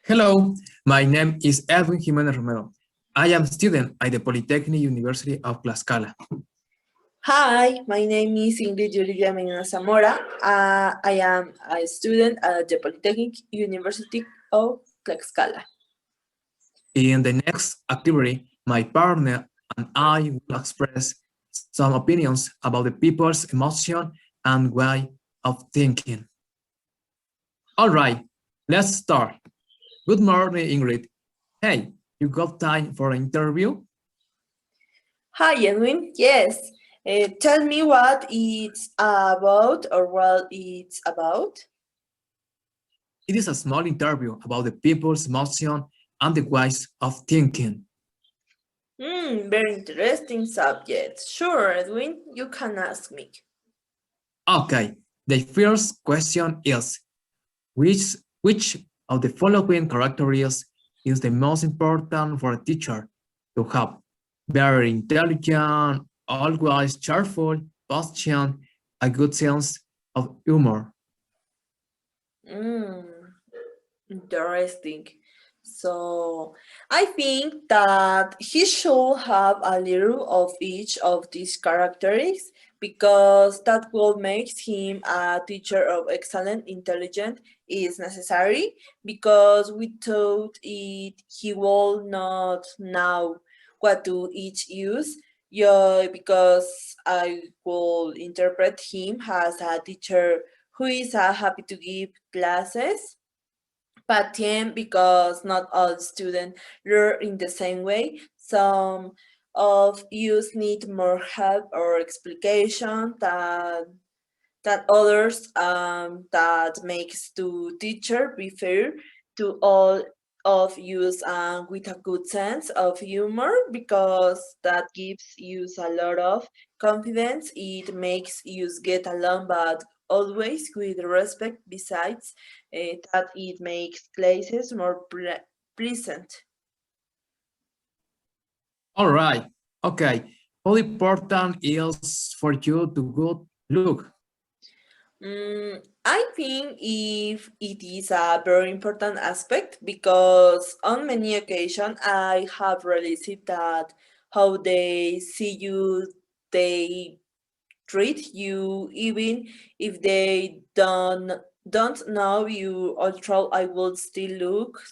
Hello, my name is Edwin Jimenez Romero. I am student at the Polytechnic University of Tlaxcala. Hi, my name is Ingrid Yuridia Menina Zamora. I am a student at the Polytechnic University of Tlaxcala. In the next activity, my partner and I will express some opinions about the people's emotion and way of thinking. All right, let's start. Good morning, Ingrid. Hey, you got time for an interview? Hi, Edwin. Yes. Tell me what it's about or what it's about. It is a small interview about the people's emotion and the ways of thinking. Very interesting subject. Sure, Edwin, you can ask me. Okay, the first question is, which of the following characteristics is the most important for a teacher to have? Very intelligent, always cheerful, patient, a good sense of humor. Mm, Interesting. So I think that he should have a little of each of these characteristics because that will make him a teacher of excellent intelligence is necessary because without it he will not know what to each use. Yeah, because I will interpret him as a teacher who is happy to give classes but then because not all students learn in the same way, some of you need more help or explanation that others that makes the teacher be fair to all of you with a good sense of humor because that gives you a lot of confidence. It makes you get along, but always with respect. Besides that, it makes places more pleasant. All right, okay. How important is for you to good look? I think if it is a very important aspect because on many occasions I have realized that how they see you, they treat you, even if they don't know you. Although I will still look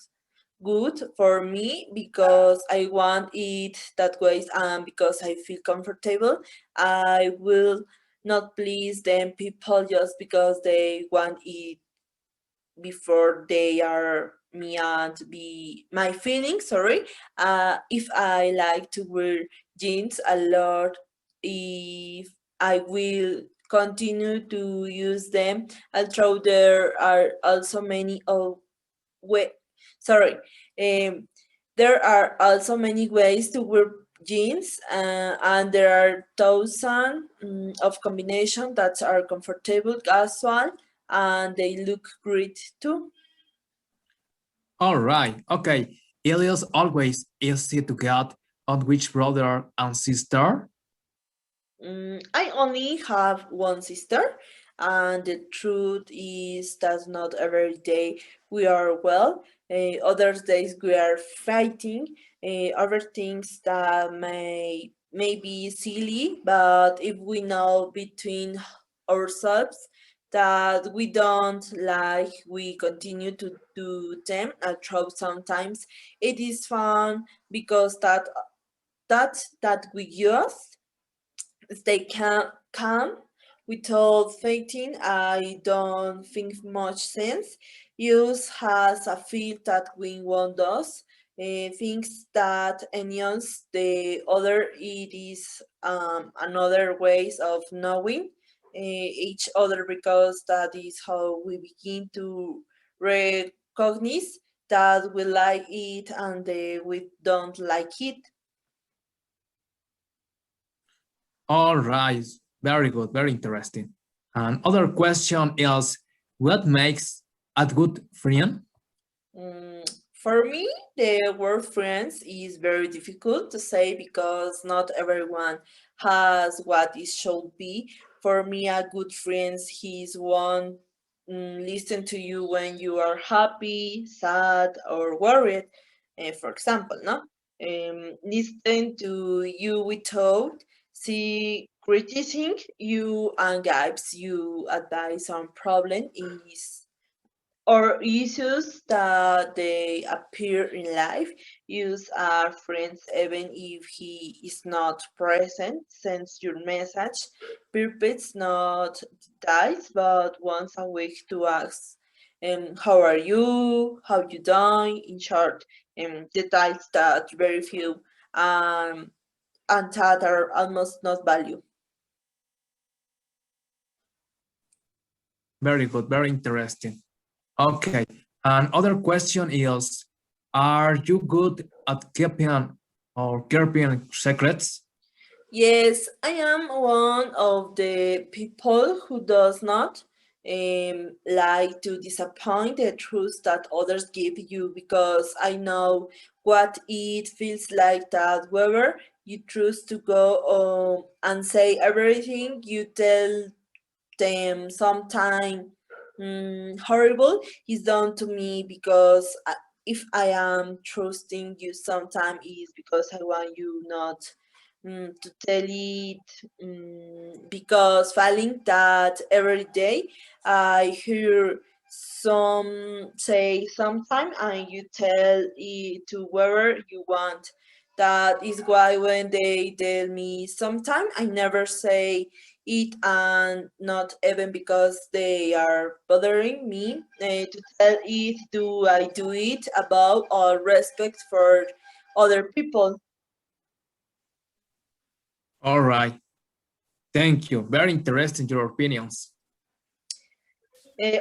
good for me because I want it that way and because I feel comfortable. I will not please them people just because they want it before they are me and be my feelings. Sorry, if I like to wear jeans a lot, if I will continue to use them, although there are also many of way sorry um, there are also many ways to wear jeans and there are thousands of combinations that are comfortable casual and they look great too. All right, okay. It is always easy to get on which brother and sister. I only have one sister, and the truth is that not every day we are well. Other days we are fighting over things that may be silly, but if we know between ourselves that we don't like, we continue to do them. Although sometimes it is fun because that we use stay calm without fighting. I don't think much sense. Use has a feel that when one does thinks that onions the other it is another ways of knowing each other because that is how we begin to recognize that we like it and we don't like it. All right, very good, very interesting. And other question is, what makes a good friend? For me, the word friends is very difficult to say because not everyone has what it should be. For me, a good friend, he's one. listen to you when you are happy, sad, or worried. For example, no, listen to you without see criticizing you and gives you advice on problem is or issues that they appear in life. Use our friends even if he is not present. Sends your message. Purpose not dies, but once a week to ask, how are you? How you doing? In short, details that very few um, and that are almost not value. Very good, very interesting. Okay, another question is, are you good at keeping or keeping secrets? Yes, I am one of the people who does not like to disappoint the truth that others give you because I know what it feels like that wherever you choose to go and say everything you tell them sometime horrible is done to me because if I am trusting you sometime is because I want you not to tell it because feeling that every day I hear some say sometime and you tell it to whoever you want. That is why when they tell me sometime I never say it and not even because they are bothering me to tell it do I do it about all respect for other people. All right, thank you. Very interesting your opinions.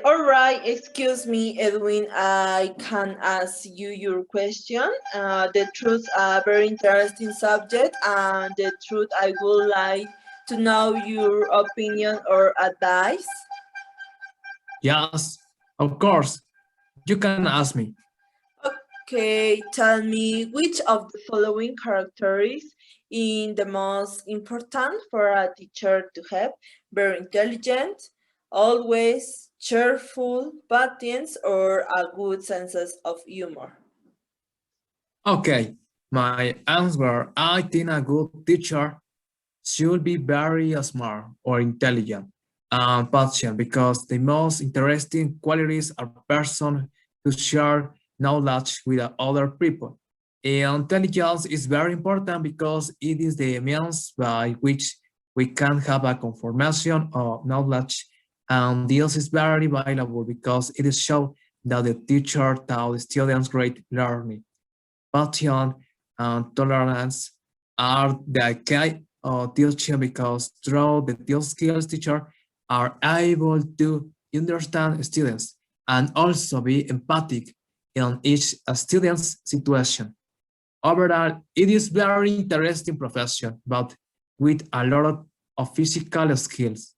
All right, excuse me, Edwin. I can ask you your question. The truth, a very interesting subject, and the truth, I would like to know your opinion or advice. Yes, of course, you can ask me. Okay, tell me which of the following characteristics in the most important for a teacher to have: very intelligent, always cheerful, patience, or a good sense of humor. Okay, my answer, I think a good teacher should be very smart or intelligent and patient because the most interesting qualities are person to share knowledge with other people. And intelligence is very important because it is the means by which we can have a confirmation of knowledge, and this is very valuable because it is shown that the teacher taught students great learning. Patience and tolerance are the key of teaching because through the skills teacher are able to understand students and also be empathic in each student's situation. Overall, it is very interesting profession, but with a lot of physical skills.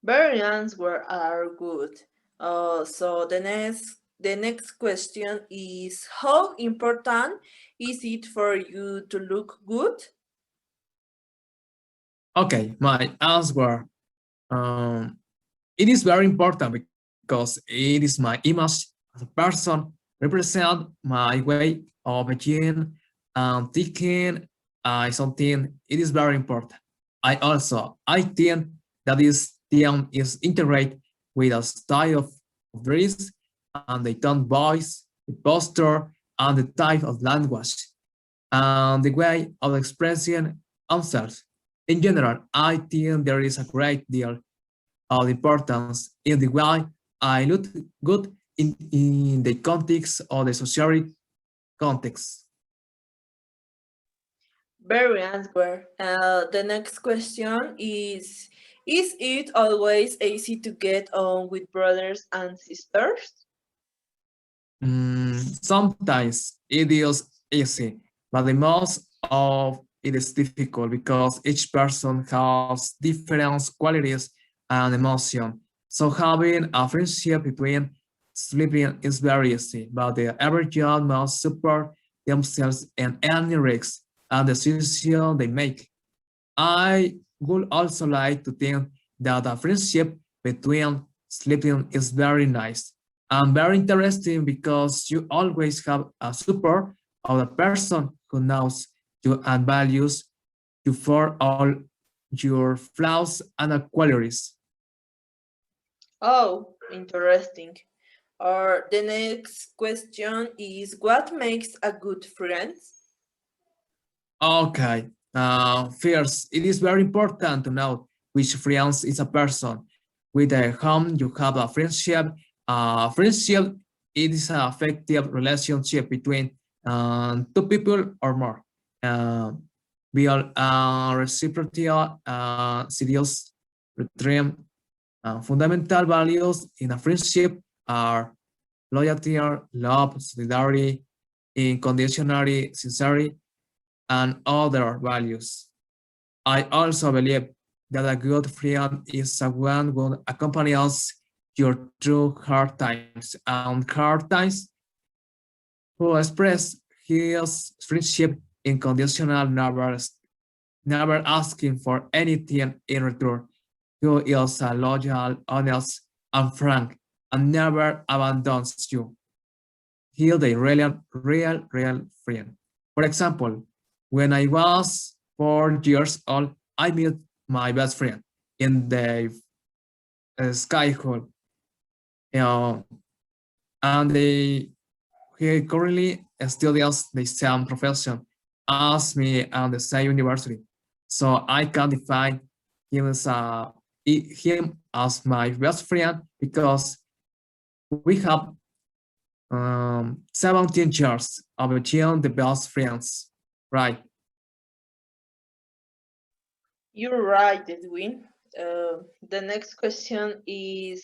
Variants were are good. So the next question is how important is it for you to look good? Okay, my answer. Um, it is very important because it is my image as a person, represent my way of being and thinking something. It is very important. I think that this theme is integrated with a style of dress and the tone voice, the posture, and the type of language and the way of expressing ourselves. In general, I think there is a great deal of importance in the way I look good in the context of the social context. Variants were. The next question is it always easy to get on with brothers and sisters? Sometimes it is easy, but the most of it is difficult because each person has different qualities and emotion. So having a friendship between sleeping is very easy, but the average child must support themselves in any risks and decision they make. I would also like to think that a friendship between sleeping is very nice and very interesting because you always have a support of a person who knows you and values you for all your flaws and qualities. Oh, interesting. Or the next question is what makes a good friend? Okay. First, it is very important to know which friends is a person with whom you have a friendship. Friendship it is an effective relationship between two people or more. Uh, we are reciprocal, serious, retrieve fundamental values in a friendship are loyalty, love, solidarity, unconditionality, sincerity, and other values. I also believe that a good friend is someone who accompanies you through hard times and hard times, who express his friendship unconditional, never asking for anything in return, who is loyal, honest, and frank, and never abandons you. He is a real friend. For example, when I was 4 years old, I met my best friend in the sky hall. Uh, and he currently studies the same profession as me at the same university. So I can define him him as my best friend because we have 17 years of being the best friends, right? You're right, Edwin. The next question is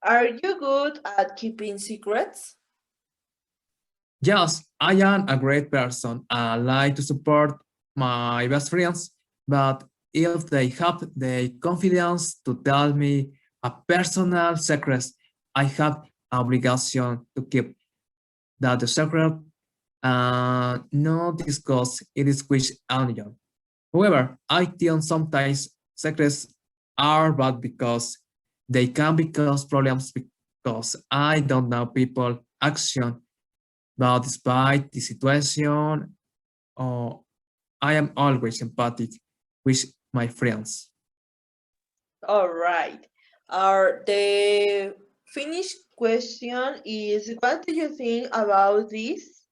are you good at keeping secrets? Yes, I am a great person. I like to support my best friends, but if they have the confidence to tell me a personal secret, I have obligation to keep that secret and not discuss it is with anyone. However, I think sometimes secrets are bad because they can cause problems because I don't know people action, but despite the situation, oh, I am always empathic with my friends. All right. The finished question is what do you think about this?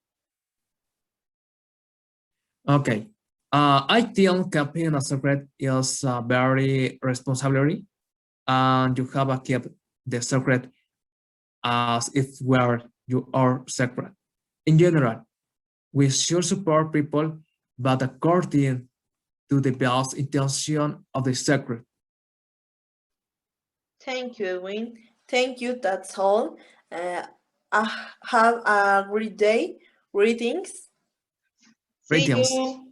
Okay. I think keeping a secret is a very responsibility, and you have to keep the secret as if were your secret. In general, we should support people, but according to the best intention of the secret. Thank you, Edwin. Thank you. That's all. Uh, have a great day. Greetings. See Greetings. you.